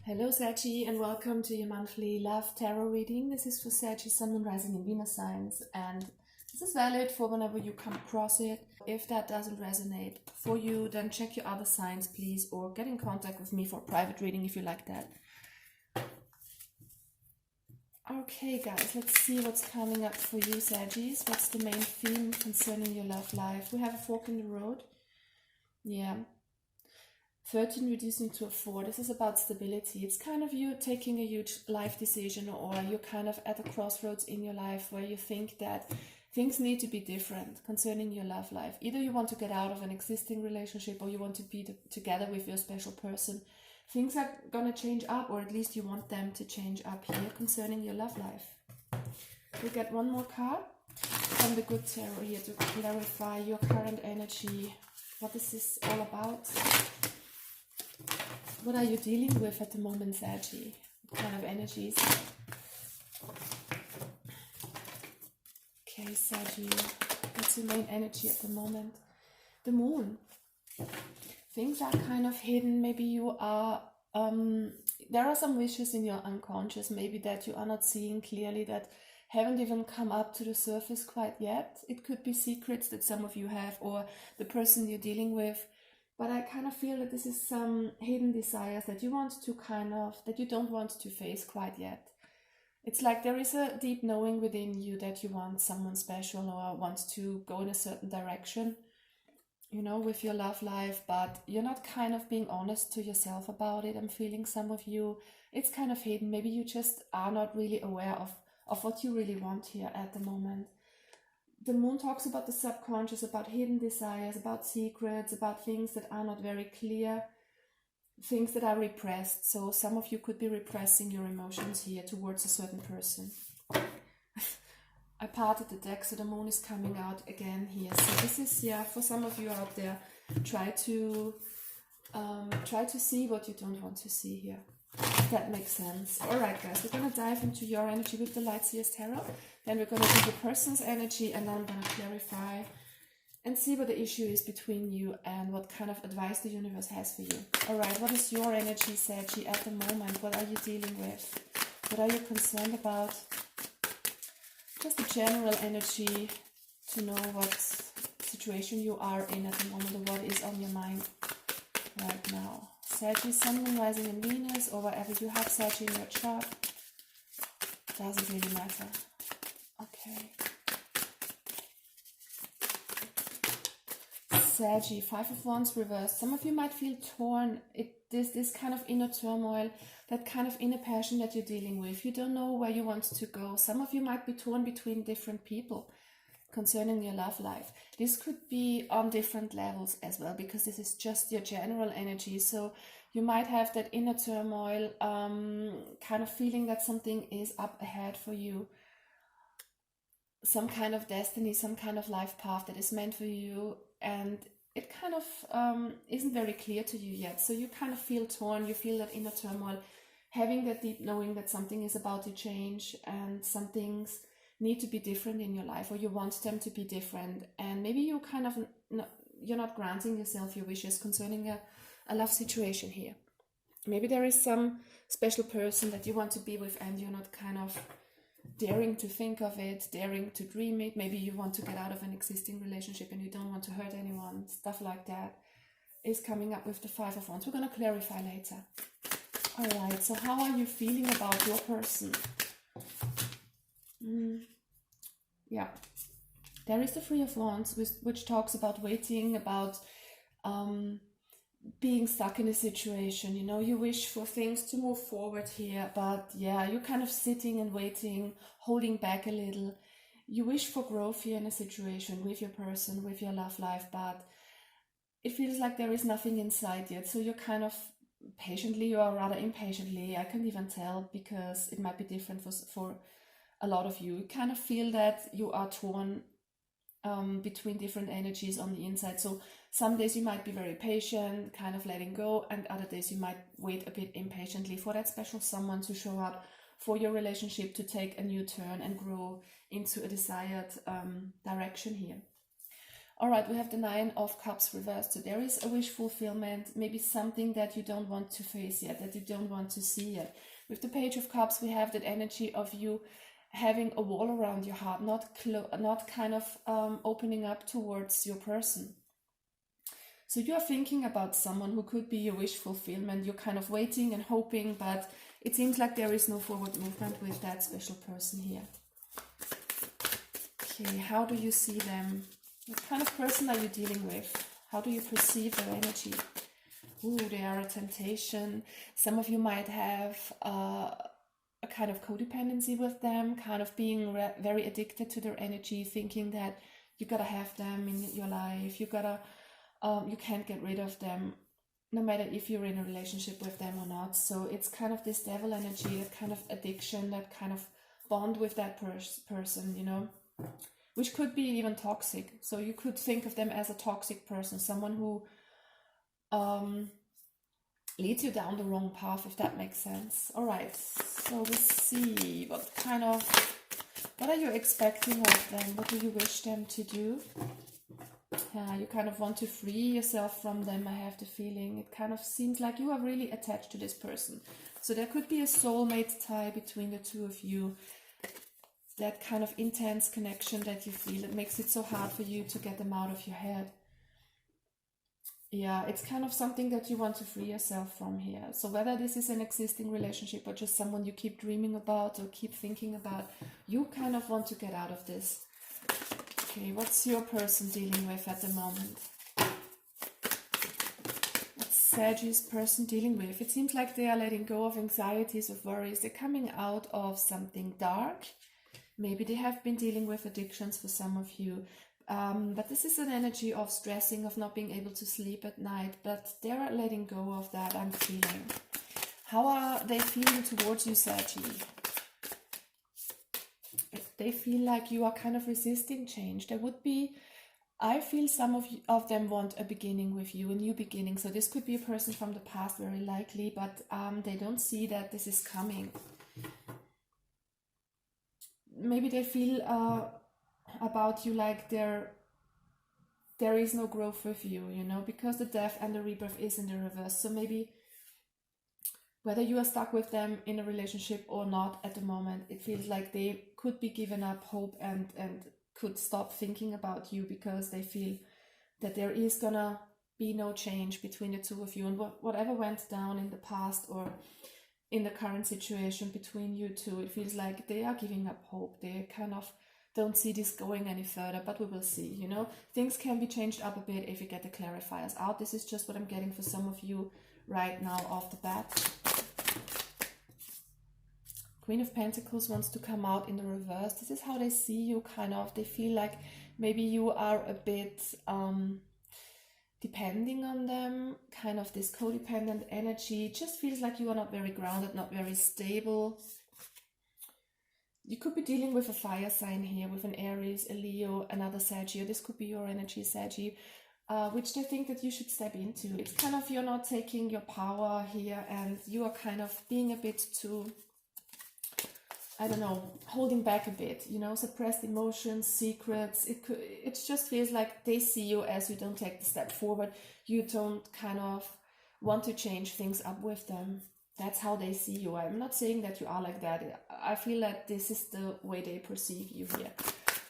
Hello Saggy, and welcome to your monthly love tarot reading. This is for Saggy, Sun, Moon, Rising and Venus signs, and this is valid for whenever you come across it. If that doesn't resonate for you, then check your other signs please, or get in contact with me for a private reading if you like that. Okay guys, let's see what's coming up for you Saggies. What's the main theme concerning your love life? We have a fork in the road. Yeah. 13 reducing to a 4. This is about stability. It's kind of you taking a huge life decision, or you're kind of at a crossroads in your life where you think that things need to be different concerning your love life. Either you want to get out of an existing relationship, or you want to be together with your special person. Things are gonna change up, or at least you want them to change up here concerning your love life. We get one more card from the Good Tarot here to clarify your current energy. What is this all about? What are you dealing with at the moment, Saggy? What kind of energies? Okay, Saggy, what's your main energy at the moment? The Moon. Things are kind of hidden. Maybe you are, there are some wishes in your unconscious, maybe that you are not seeing clearly, that haven't even come up to the surface quite yet. It could be secrets that some of you have, or the person you're dealing with. But I kind of feel that this is some hidden desires that you want to that you don't want to face quite yet. It's like there is a deep knowing within you that you want someone special, or want to go in a certain direction, you know, with your love life, but you're not kind of being honest to yourself about it. I'm feeling some of you, it's kind of hidden. Maybe you just are not really aware of what you really want here at the moment. The Moon talks about the subconscious, about hidden desires, about secrets, about things that are not very clear, things that are repressed. So some of you could be repressing your emotions here towards a certain person. I parted the deck, so the Moon is coming out again here. So this is, yeah, for some of you out there, try to see what you don't want to see here. That makes sense. Alright guys, we're going to dive into your energy with the Light Seers Tarot. Then we're going to do the person's energy, and then I'm going to clarify and see what the issue is between you and what kind of advice the universe has for you. Alright, what is your energy, Saggy, at the moment? What are you dealing with? What are you concerned about? Just a general energy to know what situation you are in at the moment, or what is on your mind right now. Saggy, Sun, Moon, Rising and Venus, or wherever you have Saggy in your chart, doesn't really matter. Okay. Saggy, 5 of Wands reversed. Some of you might feel torn. This kind of inner turmoil, that kind of inner passion that you're dealing with. You don't know where you want to go. Some of you might be torn between different people concerning your love life. This could be on different levels as well, because this is just your general energy. So you might have that inner turmoil, kind of feeling that something is up ahead for you, some kind of destiny, some kind of life path that is meant for you, and it kind of isn't very clear to you yet. So you kind of feel torn, you feel that inner turmoil, having that deep knowing that something is about to change and some things need to be different in your life, or you want them to be different, and maybe you kind of you're not granting yourself your wishes concerning a love situation here. Maybe there is some special person that you want to be with, and you're not kind of daring to think of it, daring to dream it. Maybe you want to get out of an existing relationship and you don't want to hurt anyone. Stuff like that is coming up with the 5 of Wands. We're going to clarify later. Alright, so how are you feeling about your person? Yeah, there is the 3 of Wands, which talks about waiting, about being stuck in a situation. You know, you wish for things to move forward here, but yeah, you're kind of sitting and waiting, holding back a little. You wish for growth here in a situation with your person, with your love life, but it feels like there is nothing inside yet. So you're kind of patiently, or rather impatiently, I can't even tell, because it might be different for a lot of you. You kind of feel that you are torn between different energies on the inside. So some days you might be very patient, kind of letting go, and other days you might wait a bit impatiently for that special someone to show up, for your relationship to take a new turn and grow into a desired direction here. All right, we have the Nine of Cups reversed. So there is a wish fulfillment, maybe something that you don't want to face yet, that you don't want to see yet. With the Page of Cups, we have that energy of you having a wall around your heart, not kind of opening up towards your person. So you are thinking about someone who could be your wish fulfillment. You're kind of waiting and hoping, but it seems like there is no forward movement with that special person here. Okay, how do you see them? What kind of person are you dealing with? How do you perceive their energy? Ooh, they are a temptation. Some of you might have a kind of codependency with them, kind of being very addicted to their energy, thinking that you gotta have them in your life, you can't get rid of them, no matter if you're in a relationship with them or not. So it's kind of this devil energy, that kind of addiction, that kind of bond with that person, you know, which could be even toxic. So you could think of them as a toxic person, someone who leads you down the wrong path, if that makes sense. All right, so we see what are you expecting of them? What do you wish them to do? You kind of want to free yourself from them, I have the feeling. It kind of seems like you are really attached to this person. So there could be a soulmate tie between the two of you. That kind of intense connection that you feel, it makes it so hard for you to get them out of your head. Yeah, it's kind of something that you want to free yourself from here. So whether this is an existing relationship or just someone you keep dreaming about or keep thinking about, you kind of want to get out of this. Okay, what's your person dealing with at the moment? What's Sagittarius person dealing with? It seems like they are letting go of anxieties, of worries. They're coming out of something dark. Maybe they have been dealing with addictions for some of you. But this is an energy of stressing, of not being able to sleep at night. But they're letting go of that, I'm feeling. How are they feeling towards you, Sagittarius? They feel like you are kind of resisting change. There would be, I feel some of them want a beginning with you, a new beginning. So this could be a person from the past, very likely, but they don't see that this is coming. Maybe they feel about you like there is no growth with you, you know, because the death and the rebirth is in the reverse. So maybe whether you are stuck with them in a relationship or not at the moment, it feels like they could be given up hope and could stop thinking about you because they feel that there is gonna be no change between the two of you. And whatever went down in the past or in the current situation between you two, it feels like they are giving up hope. They kind of don't see this going any further, but we will see, you know. Things can be changed up a bit if you get the clarifiers out. This is just what I'm getting for some of you right now off the bat. Queen of Pentacles wants to come out in the reverse. This is how they see you, kind of. They feel like maybe you are a bit depending on them, kind of this codependent energy. It just feels like you are not very grounded, not very stable. You could be dealing with a fire sign here, with an Aries, a Leo, another Sagittarius. This could be your energy, Sagittarius, which they think that you should step into. It's kind of you're not taking your power here and you are kind of being a bit too, I don't know, holding back a bit, you know, suppressed emotions, secrets. It just feels like they see you as you don't take the step forward. You don't kind of want to change things up with them. That's how they see you. I'm not saying that you are like that. I feel that this is the way they perceive you here.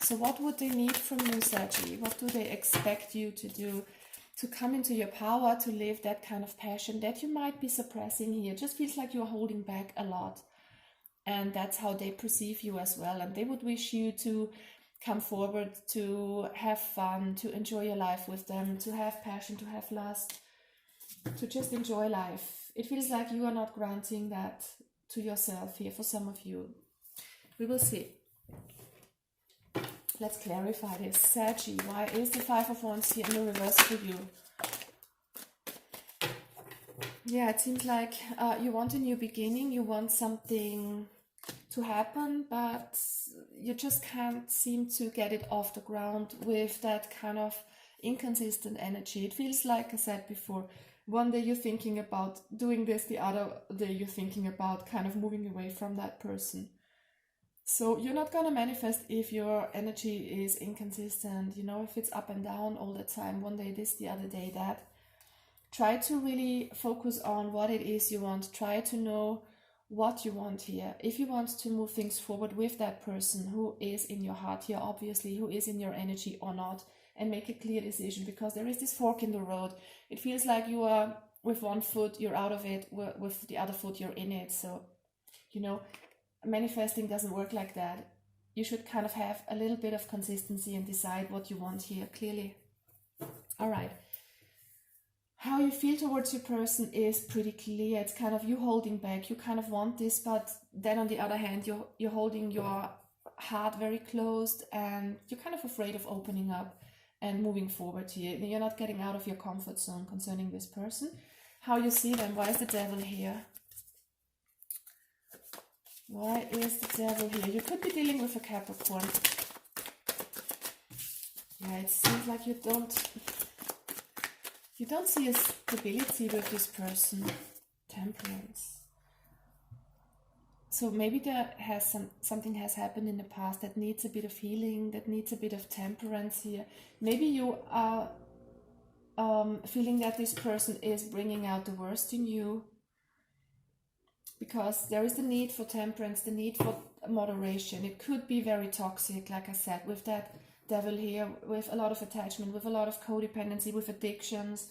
So what would they need from you, Sagittarius? What do they expect you to do to come into your power, to live that kind of passion that you might be suppressing here? It just feels like you're holding back a lot. And that's how they perceive you as well. And they would wish you to come forward, to have fun, to enjoy your life with them, to have passion, to have lust, to just enjoy life. It feels like you are not granting that to yourself here for some of you. We will see. Let's clarify this. Sagittarius, why is the Five of Wands here in the reverse for you? Yeah, it seems like you want a new beginning. You want something to happen, but you just can't seem to get it off the ground with that kind of inconsistent energy. It feels like I said before, one day you're thinking about doing this, the other day you're thinking about kind of moving away from that person. So you're not gonna manifest if your energy is inconsistent, you know, if it's up and down all the time, one day this, the other day that. Try to really focus on what it is you want. Try to know what you want here. If you want to move things forward with that person who is in your heart here, obviously, who is in your energy or not, and make a clear decision, because there is this fork in the road. It feels like you are with one foot, you're out of it, with the other foot, you're in it. So, you know, manifesting doesn't work like that. You should kind of have a little bit of consistency and decide what you want here clearly. All right. How you feel towards your person is pretty clear. It's kind of you holding back. You kind of want this, but then on the other hand, you're holding your heart very closed, and you're kind of afraid of opening up and moving forward here. You're not getting out of your comfort zone concerning this person. How you see them? Why is the devil here? Why is the devil here? You could be dealing with a Capricorn. Yeah, it seems like you don't see a stability with this person. Temperance. So maybe there has something has happened in the past that needs a bit of healing, that needs a bit of temperance here. Maybe you are feeling that this person is bringing out the worst in you, because there is the need for temperance, the need for moderation. It could be very toxic, like I said, with that devil here, with a lot of attachment, with a lot of codependency, with addictions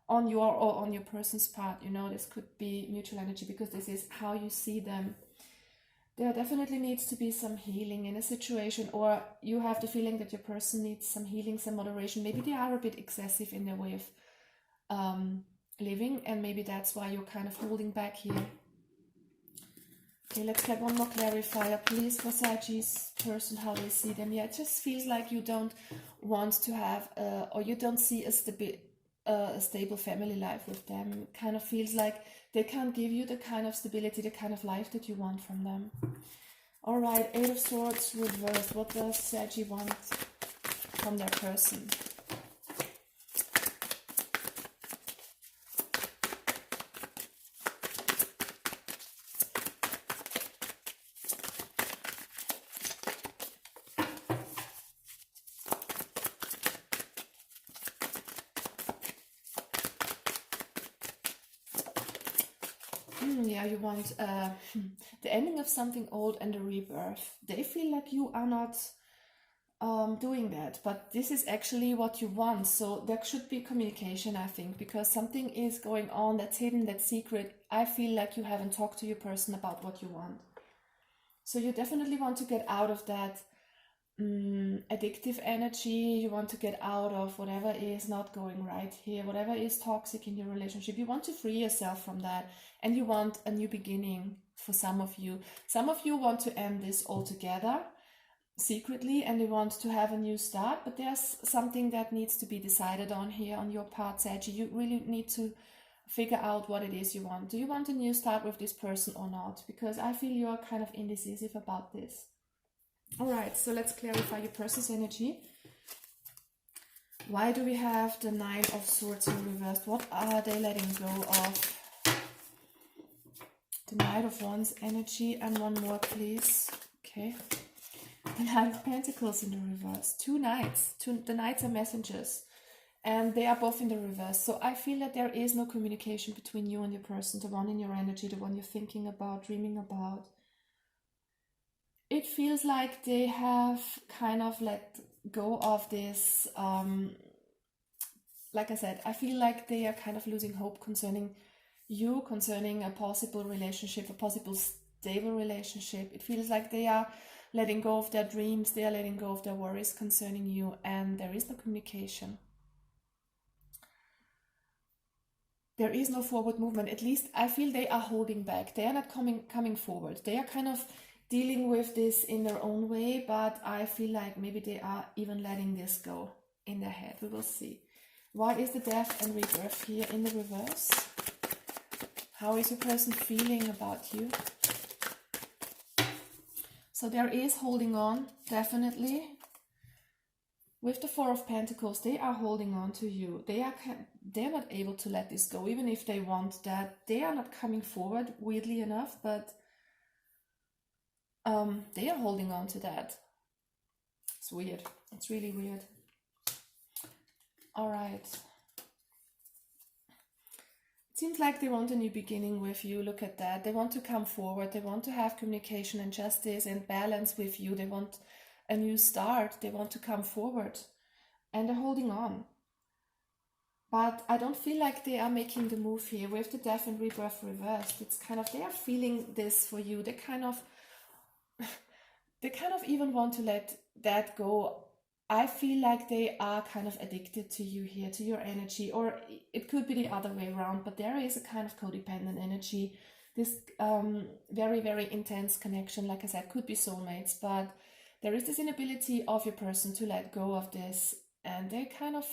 on your or on your person's part. You know, this could be mutual energy, because this is how you see them. There definitely needs to be some healing in a situation, or you have the feeling that your person needs some healing, some moderation. Maybe they are a bit excessive in their way of living, and maybe that's why you're kind of holding back here. Okay, let's get one more clarifier, please, for Sagittarius person, how they see them. Yeah, it just feels like you don't want to have, or you don't see a stable family life with them. It kind of feels like they can't give you the kind of stability, the kind of life that you want from them. All right, Eight of Swords reversed. What does Sagittarius want from their person? Yeah, you want the ending of something old and a rebirth. They feel like you are not doing that, but this is actually what you want. So there should be communication, I think, because something is going on that's hidden, that's secret. I feel like you haven't talked to your person about what you want. So you definitely want to get out of that addictive energy. You want to get out of whatever is not going right here, whatever is toxic in your relationship. You want to free yourself from that, and you want a new beginning. For some of you want to end this altogether secretly, and they want to have a new start, but there's something that needs to be decided on here on your part, Sagittarius. You really need to figure out what it is you want. Do you want a new start with this person or not? Because I feel you're kind of indecisive about this. All right, so let's clarify your person's energy. Why do we have the Nine of Swords in reversed? What are they letting go of? The Knight of Wands energy, and one more, please. Okay. The Knight of Pentacles in the reverse. Two knights. The knights are messengers, and they are both in the reverse. So I feel that there is no communication between you and your person, the one in your energy, the one you're thinking about, dreaming about. It feels like they have kind of let go of this, like I said, I feel like they are kind of losing hope concerning you, concerning a possible relationship, a possible stable relationship. It feels like they are letting go of their dreams, they are letting go of their worries concerning you, and there is no communication. There is no forward movement. At least I feel they are holding back. They are not coming forward. They are kind of dealing with this in their own way, but I feel like maybe they are even letting this go in their head. We will see. Why is the Death and Rebirth here in the reverse? How is your person feeling about you? So there is holding on, definitely. With the Four of Pentacles, they are holding on to you. They're not able to let this go, even if they want that. They are not coming forward, weirdly enough, but they are holding on to that. It's weird. It's really weird. All right. It seems like they want a new beginning with you. Look at that. They want to come forward. They want to have communication and justice and balance with you. They want a new start. They want to come forward. And they're holding on. But I don't feel like they are making the move here. With the death and rebirth reversed, it's kind of, they are feeling this for you. They kind of even want to let that go. I feel like they are kind of addicted to you here, to your energy, or it could be the other way around, but there is a kind of codependent energy, this very, very intense connection. Like I said, could be soulmates, but there is this inability of your person to let go of this, and they kind of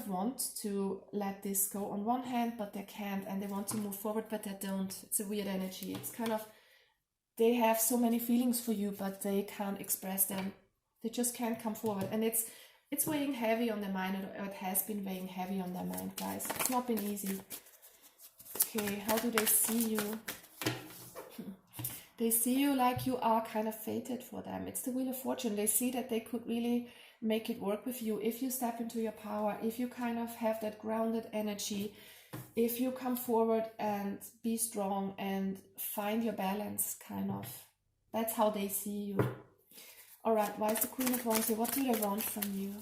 want to let this go on one hand, but they can't, and they want to move forward, but they don't. It's a weird energy. It's kind of, they have so many feelings for you, but they can't express them. They just can't come forward, and it's weighing heavy on their mind, or it has been weighing heavy on their mind, guys. It's not been easy. Okay, how do they see you? They see you like you are kind of fated for them. It's the Wheel of Fortune. They see that they could really make it work with you if you step into your power, if you kind of have that grounded energy, if you come forward and be strong and find your balance, kind of. That's how they see you. All right, why is the Queen of Wands here? What do they want from you?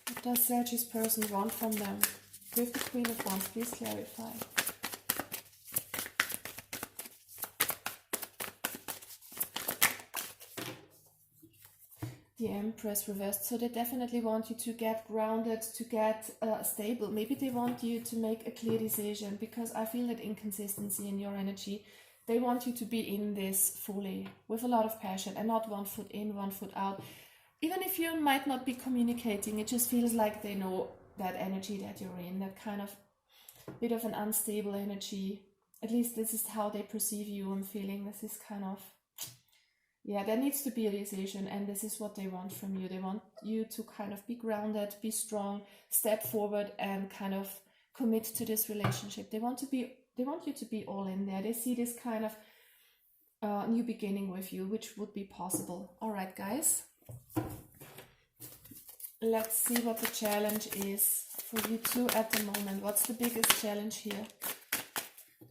What does Sagittarius person want from them? With the Queen of Wands, please clarify. The Empress reversed. So they definitely want you to get grounded, to get stable. Maybe they want you to make a clear decision, because I feel that inconsistency in your energy. They want you to be in this fully, with a lot of passion, and not one foot in, one foot out. Even if you might not be communicating, it just feels like they know that energy that you're in, that kind of bit of an unstable energy. At least this is how they perceive you. I'm feeling this is kind of, yeah, there needs to be a decision, and this is what they want from you. They want you to kind of be grounded, be strong, step forward, and kind of commit to this relationship. They want you to be all in there. They see this kind of new beginning with you, which would be possible. All right, guys. Let's see what the challenge is for you two at the moment. What's the biggest challenge here?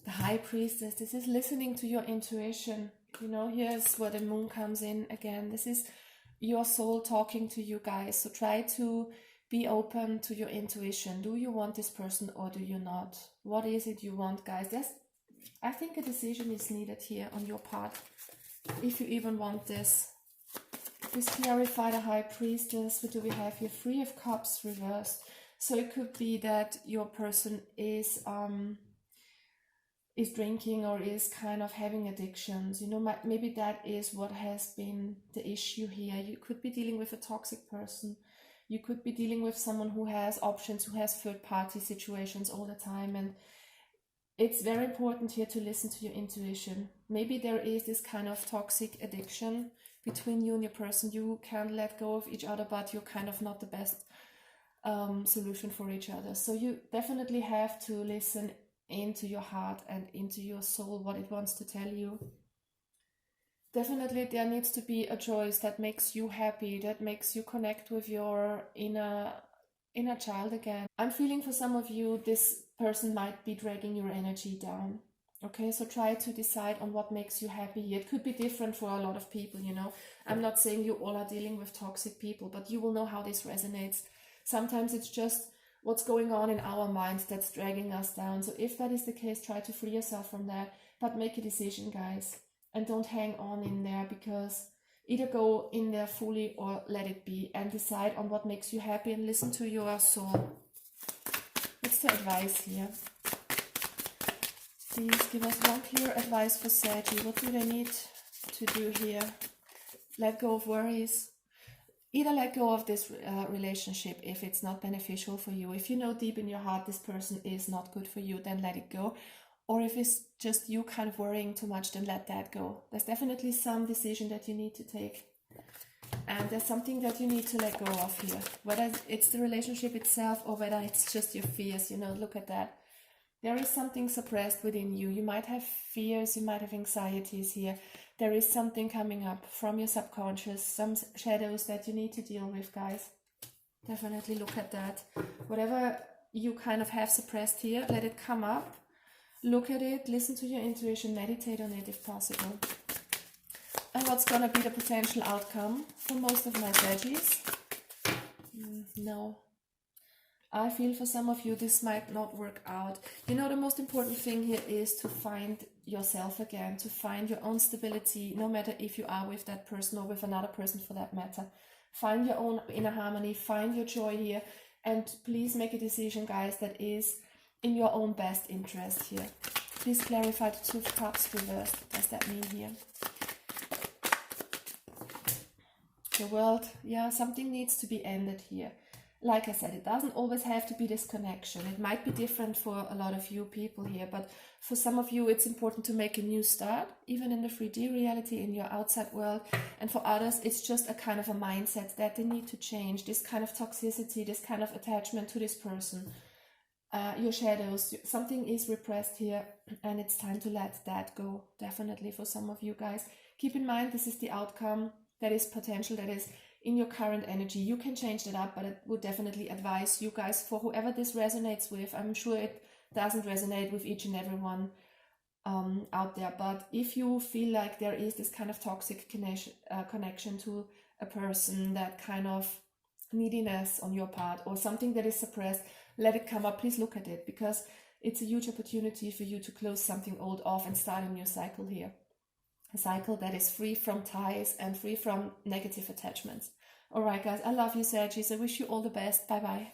The High Priestess. This is listening to your intuition. You know, here's where the moon comes in again. This is your soul talking to you, guys. So try to be open to your intuition. Do you want this person or do you not? What is it you want, guys? I think a decision is needed here on your part, if you even want this. Please clarify the High Priestess. What do we have here? Three of Cups reversed. So it could be that your person is drinking or is kind of having addictions. You know, maybe that is what has been the issue here. You could be dealing with a toxic person. You could be dealing with someone who has options, who has third-party situations all the time. And it's very important here to listen to your intuition. Maybe there is this kind of toxic addiction between you and your person. You can't let go of each other, but you're kind of not the best solution for each other. So you definitely have to listen into your heart and into your soul, what it wants to tell you. Definitely there needs to be a choice that makes you happy, that makes you connect with your inner child again. I'm feeling for some of you, this person might be dragging your energy down. Okay, so try to decide on what makes you happy. It could be different for a lot of people, you know. I'm not saying you all are dealing with toxic people, but you will know how this resonates. Sometimes it's just what's going on in our minds that's dragging us down. So if that is the case, try to free yourself from that, but make a decision, guys, and don't hang on in there, because either go in there fully or let it be, and decide on what makes you happy and listen to your soul. What's the advice here? Please give us one clear advice for Saggy. What do they need to do here? Let go of worries. Either let go of this relationship if it's not beneficial for you. If you know deep in your heart this person is not good for you, then let it go. Or if it's just you kind of worrying too much, then let that go. There's definitely some decision that you need to take. And there's something that you need to let go of here. Whether it's the relationship itself or whether it's just your fears, you know, look at that. There is something suppressed within you. You might have fears, you might have anxieties here. There is something coming up from your subconscious, some shadows that you need to deal with, guys. Definitely look at that. Whatever you kind of have suppressed here, let it come up. Look at it, listen to your intuition, meditate on it if possible. And what's going to be the potential outcome for most of my Saggies? No. I feel for some of you this might not work out. You know, the most important thing here is to find yourself again, to find your own stability, no matter if you are with that person or with another person for that matter. Find your own inner harmony, find your joy here, and please make a decision, guys, that is in your own best interest here. Please clarify the Two of Cups reversed. What does that mean here? The World, yeah, something needs to be ended here. Like I said, it doesn't always have to be this connection. It might be different for a lot of you people here, but for some of you, it's important to make a new start, even in the 3D reality, in your outside world. And for others, it's just a kind of a mindset that they need to change. This kind of toxicity, this kind of attachment to this person, your shadows, something is repressed here, and it's time to let that go. Definitely for some of you guys. Keep in mind, this is the outcome that is potential, that is in your current energy. You can change that up, but I would definitely advise you guys, for whoever this resonates with. I'm sure it doesn't resonate with each and every one out there, but if you feel like there is this kind of toxic connection to a person, that kind of neediness on your part or something that is suppressed, let it come up. Please look at it, because it's a huge opportunity for you to close something old off and start a new cycle here. A cycle that is free from ties and free from negative attachments. All right, guys, I love you, Saggies. I wish you all the best. Bye-bye.